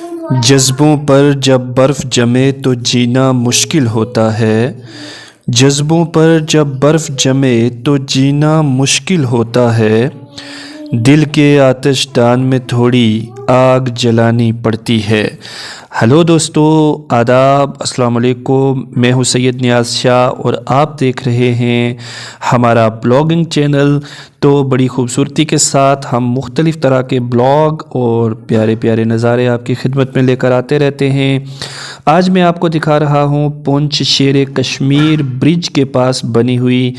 जज्बों पर जब बर्फ़ जमे तो जीना मुश्किल होता है। जज्बों पर जब बर्फ़ जमे तो जीना मुश्किल होता है। दिल के आतिशदान में थोड़ी आग जलानी पड़ती है। हेलो दोस्तों, आदाब, अस्सलाम वालेकुम। मैं हूँ सैयद नियाज़ शाह और आप देख रहे हैं हमारा ब्लॉगिंग चैनल। तो बड़ी ख़ूबसूरती के साथ हम मुख्तलिफ़ तरह के ब्लॉग और प्यारे प्यारे नज़ारे आपकी खिदमत में लेकर आते रहते हैं। आज मैं आपको दिखा रहा हूँ पुंछ शेर कश्मीर ब्रिज के पास बनी हुई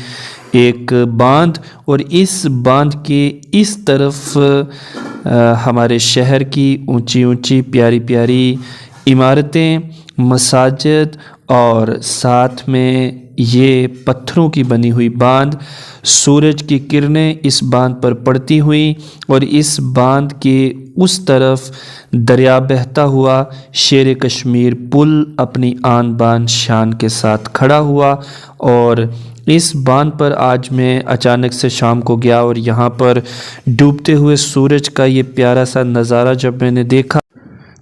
एक बांध, और इस बांध के इस तरफ हमारे शहर की ऊंची ऊंची प्यारी प्यारी इमारतें, मसाजिद और साथ में ये पत्थरों की बनी हुई बांध। सूरज की किरणें इस बांध पर पड़ती हुई और इस बांध के उस तरफ दरिया बहता हुआ शेर कश्मीर पुल अपनी आन बान शान के साथ खड़ा हुआ। और इस बांध पर आज मैं अचानक से शाम को गया और यहाँ पर डूबते हुए सूरज का ये प्यारा सा नज़ारा जब मैंने देखा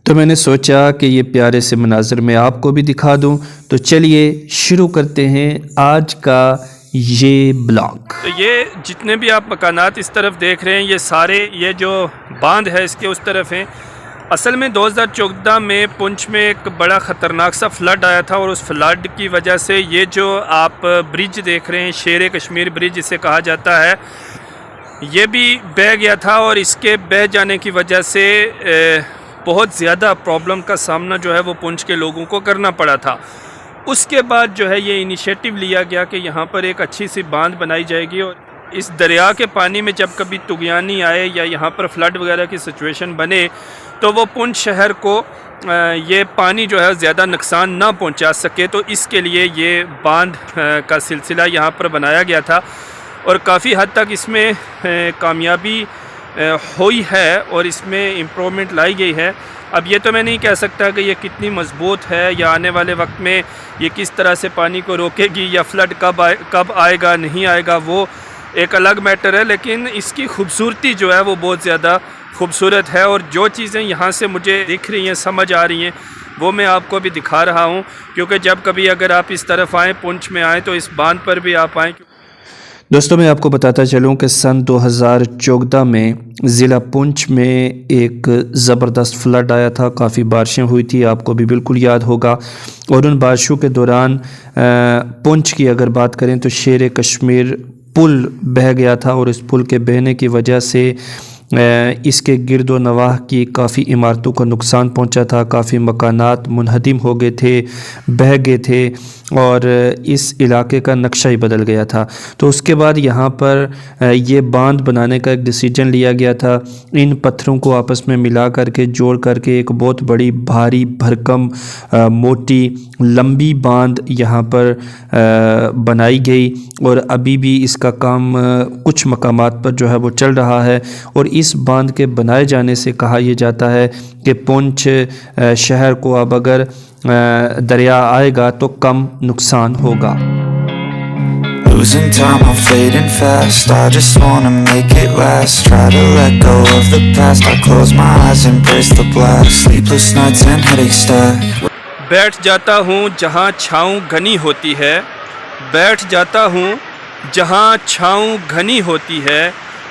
तो मैंने सोचा कि ये प्यारे से मनाज़र मैं आपको भी दिखा दूं। तो चलिए शुरू करते हैं आज का ये ब्लॉग। तो ये जितने भी आप मकानात इस तरफ देख रहे हैं, ये सारे ये जो बांध है इसके उस तरफ हैं। असल में 2014 में पुंछ में एक बड़ा ख़तरनाक सा फ्लड आया था और उस फ्लड की वजह से ये जो आप ब्रिज देख रहे हैं, शेर कश्मीर ब्रिज इसे कहा जाता है, ये भी बह गया था। और इसके बह जाने की वजह से बहुत ज़्यादा प्रॉब्लम का सामना जो है वो पुंछ के लोगों को करना पड़ा था। उसके बाद जो है ये इनिशिएटिव लिया गया कि यहाँ पर एक अच्छी सी बांध बनाई जाएगी और इस दरिया के पानी में जब कभी तुगयानी आए या यहाँ पर फ्लड वगैरह की सिचुएशन बने तो वो पुंछ शहर को ये पानी जो है ज़्यादा नुकसान ना पहुँचा सके। तो इसके लिए ये बांध का सिलसिला यहाँ पर बनाया गया था और काफ़ी हद तक इसमें कामयाबी हुई है और इसमें इम्प्रूवमेंट लाई गई है। अब ये तो मैं नहीं कह सकता कि ये कितनी मज़बूत है या आने वाले वक्त में ये किस तरह से पानी को रोकेगी या फ्लड कब आएगा नहीं आएगा, वो एक अलग मैटर है। लेकिन इसकी खूबसूरती जो है वो बहुत ज़्यादा खूबसूरत है और जो चीज़ें यहाँ से मुझे दिख रही हैं, समझ आ रही हैं, वो मैं आपको भी दिखा रहा हूँ। क्योंकि जब कभी अगर आप इस तरफ आएँ, पुंछ में आएँ, तो इस बांध पर भी आप आएँ। दोस्तों, मैं आपको बताता चलूं कि सन 2014 में ज़िला पुंछ में एक ज़बरदस्त फ्लड आया था। काफ़ी बारिशें हुई थी, आपको भी बिल्कुल याद होगा। और उन बारिशों के दौरान पुंछ की अगर बात करें तो शेर कश्मीर पुल बह गया था और इस पुल के बहने की वजह से इसके गिरदो नवाह की काफ़ी इमारतों को नुकसान पहुंचा था। काफ़ी मकानात मुनहदिम हो गए थे, बह गए थे और इस इलाके का नक्शा ही बदल गया था। तो उसके बाद यहाँ पर ये बांध बनाने का एक डिसीजन लिया गया था। इन पत्थरों को आपस में मिला करके जोड़ करके एक बहुत बड़ी भारी भरकम मोटी लंबी बांध यहाँ पर बनाई गई और अभी भी इसका काम कुछ मकामात पर जो है वो चल रहा है। और इस बांध के बनाए जाने से कहा यह जाता है कि पुंछ शहर को अब अगर दरिया आएगा तो कम नुकसान होगा। Losing time, I'm fading fast. I just wanna make it last. Try to let go of the past. I close my eyes, embrace the blast. Sleepless nights and headaches stack. बैठ जाता हूँ जहाँ छाँव घनी होती है, बैठ जाता हूँ जहाँ छाँव घनी होती है,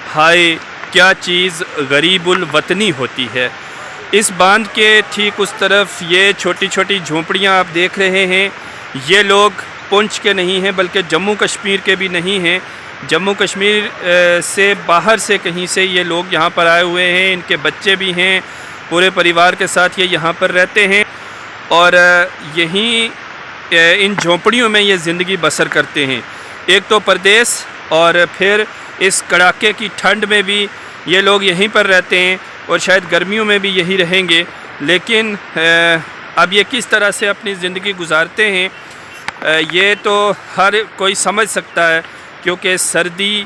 हाय क्या चीज़ गरीबुल वतनी होती है। इस बांध के ठीक उस तरफ ये छोटी छोटी झोंपड़ियाँ आप देख रहे हैं, ये लोग पुंछ के नहीं हैं बल्कि जम्मू कश्मीर के भी नहीं हैं। जम्मू कश्मीर से बाहर से कहीं से ये लोग यहाँ पर आए हुए हैं। इनके बच्चे भी हैं, पूरे परिवार के साथ ये यहाँ पर रहते हैं और यहीं इन झोंपड़ियों में ये ज़िंदगी बसर करते हैं। एक तो परदेस और फिर इस कड़ाके की ठंड में भी ये लोग यहीं पर रहते हैं और शायद गर्मियों में भी यही रहेंगे। लेकिन अब ये किस तरह से अपनी ज़िंदगी गुजारते हैं ये तो हर कोई समझ सकता है, क्योंकि सर्दी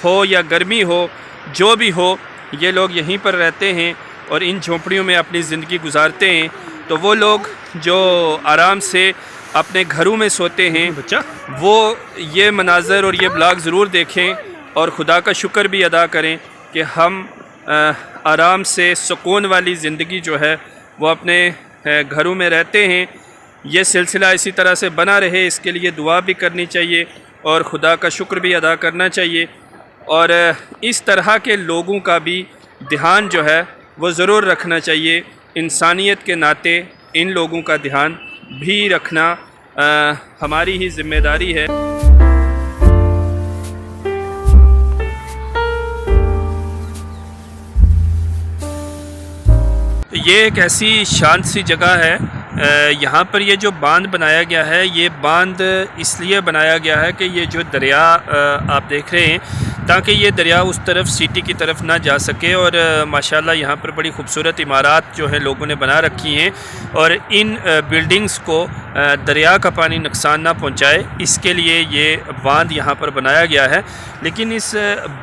हो या गर्मी हो, जो भी हो, ये लोग यहीं पर रहते हैं और इन झोंपड़ियों में अपनी ज़िंदगी गुजारते हैं। तो वो लोग जो आराम से अपने घरों में सोते हैं, वो ये मनाज़र और ये ब्लॉग ज़रूर देखें और खुदा का शुक्र भी अदा करें कि हम आराम से सुकून वाली ज़िंदगी जो है वो अपने घरों में रहते हैं। ये सिलसिला इसी तरह से बना रहे, इसके लिए दुआ भी करनी चाहिए और खुदा का शुक्र भी अदा करना चाहिए। और इस तरह के लोगों का भी ध्यान जो है वो ज़रूर रखना चाहिए। इंसानियत के नाते इन लोगों का ध्यान भी रखना हमारी ही ज़िम्मेदारी है। ये एक ऐसी शांत सी जगह है। यहाँ पर ये जो बांध बनाया गया है, ये बांध इसलिए बनाया गया है कि ये जो दरिया आप देख रहे हैं, ताकि ये दरिया उस तरफ सिटी की तरफ ना जा सके। और माशाल्लाह यहाँ पर बड़ी खूबसूरत इमारत जो है लोगों ने बना रखी हैं, और इन बिल्डिंग्स को दरिया का पानी नुकसान ना पहुँचाए, इसके लिए ये बांध यहाँ पर बनाया गया है। लेकिन इस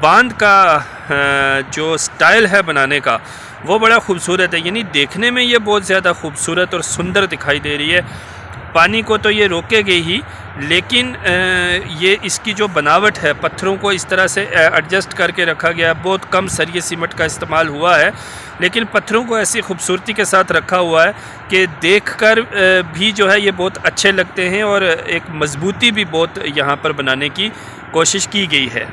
बांध का जो स्टाइल है बनाने का वो बड़ा खूबसूरत है, यानी देखने में ये बहुत ज़्यादा खूबसूरत और सुंदर दिखाई दे रही है। पानी को तो ये रोकेगी ही, लेकिन ये इसकी जो बनावट है, पत्थरों को इस तरह से एडजस्ट करके रखा गया। बहुत कम सरिये सीमेंट का इस्तेमाल हुआ है, लेकिन पत्थरों को ऐसी खूबसूरती के साथ रखा हुआ है कि देखकर भी जो है ये बहुत अच्छे लगते हैं, और एक मजबूती भी बहुत यहाँ पर बनाने की कोशिश की गई है।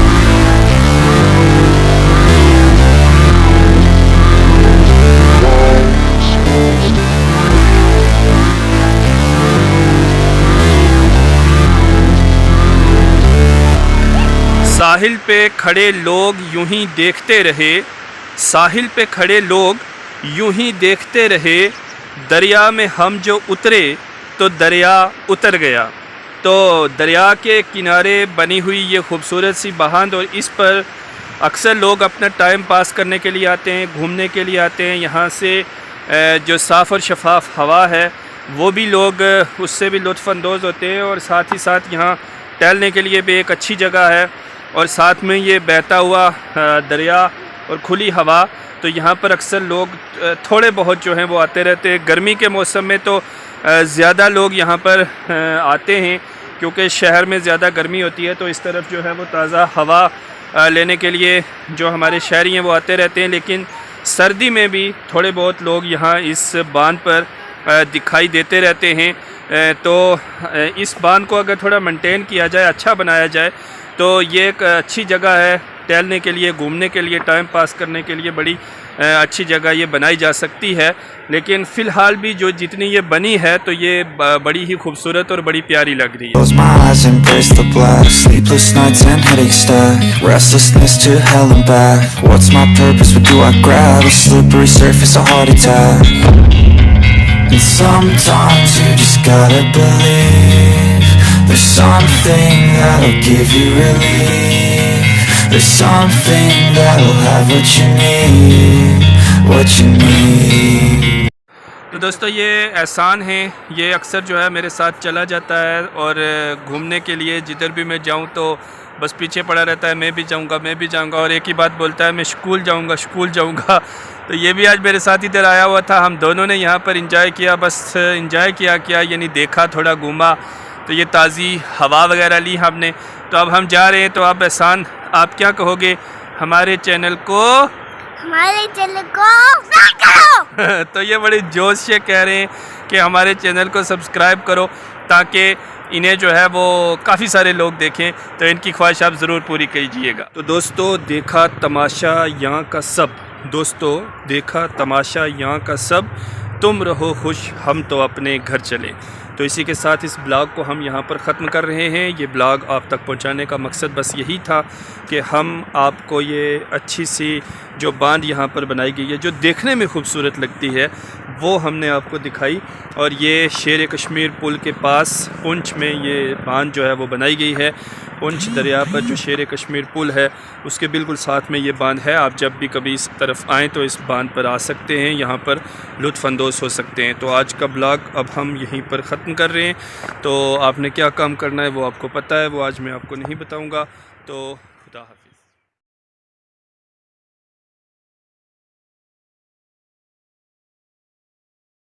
साहिल पे खड़े लोग यूं ही देखते रहे, साहिल पे खड़े लोग यूं ही देखते रहे, दरिया में हम जो उतरे तो दरिया उतर गया। तो दरिया के किनारे बनी हुई ये खूबसूरत सी बांध, और इस पर अक्सर लोग अपना टाइम पास करने के लिए आते हैं, घूमने के लिए आते हैं। यहाँ से जो साफ़ और शफाफ हवा है वो भी लोग उससे भी लुत्फ़अंदोज़ होते हैं, और साथ ही साथ यहाँ टहलने के लिए भी एक अच्छी जगह है, और साथ में ये बहता हुआ दरिया और खुली हवा। तो यहाँ पर अक्सर लोग थोड़े बहुत जो हैं वो आते रहते हैं। गर्मी के मौसम में तो ज़्यादा लोग यहाँ पर आते हैं, क्योंकि शहर में ज़्यादा गर्मी होती है, तो इस तरफ जो है वो ताज़ा हवा लेने के लिए जो हमारे शहरी हैं वो आते रहते हैं। लेकिन सर्दी में भी थोड़े बहुत लोग यहाँ इस बांध पर दिखाई देते रहते हैं। तो इस बांध को अगर थोड़ा मेंटेन किया जाए, अच्छा बनाया जाए, तो ये एक अच्छी जगह है टहलने के लिए, घूमने के लिए, टाइम पास करने के लिए बड़ी अच्छी जगह ये बनाई जा सकती है। लेकिन फ़िलहाल भी जो जितनी ये बनी है तो ये बड़ी ही खूबसूरत और बड़ी प्यारी लग रही है। Close my eyes, embrace the black. Sleepless nights and headaches stack. Restlessness to hell and back. What's my purpose? What do I grab? A slippery surface, a heart attack. And sometimes you just gotta believe there's something that'll give you relief. There's something that'll have what you need, what you need. तो दोस्तों ये एहसान है, ये अक्सर जो है मेरे साथ चला जाता है, और घूमने के लिए जिधर भी मैं जाऊं तो बस पीछे पड़ा रहता है, मैं भी जाऊंगा, मैं भी जाऊंगा, और एक ही बात बोलता है, मैं स्कूल जाऊंगा, स्कूल जाऊंगा। तो ये भी आज मेरे साथ इधर आया हुआ था, हम दोनों ने यहाँ पर इंजॉय किया। बस इंजॉय किया यानी देखा, थोड़ा घूमा, तो ये ताज़ी हवा वगैरह ली हमने। तो अब हम जा रहे हैं, तो अब एहसान आप क्या कहोगे हमारे चैनल को सब्सक्राइब करो। तो ये बड़े जोश से कह रहे हैं कि हमारे चैनल को सब्सक्राइब करो, ताकि इन्हें जो है वो काफ़ी सारे लोग देखें। तो इनकी ख्वाहिश आप ज़रूर पूरी कीजिएगा। तो दोस्तों देखा तमाशा यहाँ का सब, दोस्तों देखा तमाशा यहाँ का सब, तुम रहो खुश, हम तो अपने घर चले। तो इसी के साथ इस ब्लॉग को हम यहाँ पर ख़त्म कर रहे हैं। ये ब्लॉग आप तक पहुँचाने का मकसद बस यही था कि हम आपको ये अच्छी सी जो बांध यहाँ पर बनाई गई है, जो देखने में खूबसूरत लगती है, वो हमने आपको दिखाई। और ये शेर कश्मीर पुल के पास पुंछ में ये बांध जो है वो बनाई गई है। पुंछ दरिया पर जो शेर कश्मीर पुल है उसके बिल्कुल साथ में ये बांध है। आप जब भी कभी इस तरफ आएँ तो इस बांध पर आ सकते हैं, यहाँ पर लुत्फ़अंदोज़ हो सकते हैं। तो आज का ब्लॉग अब हम यहीं पर ख़त्म कर रहे हैं। तो आपने क्या काम करना है वो आपको पता है, वो आज मैं आपको नहीं बताऊँगा। तो खुदा हाफ़िज़।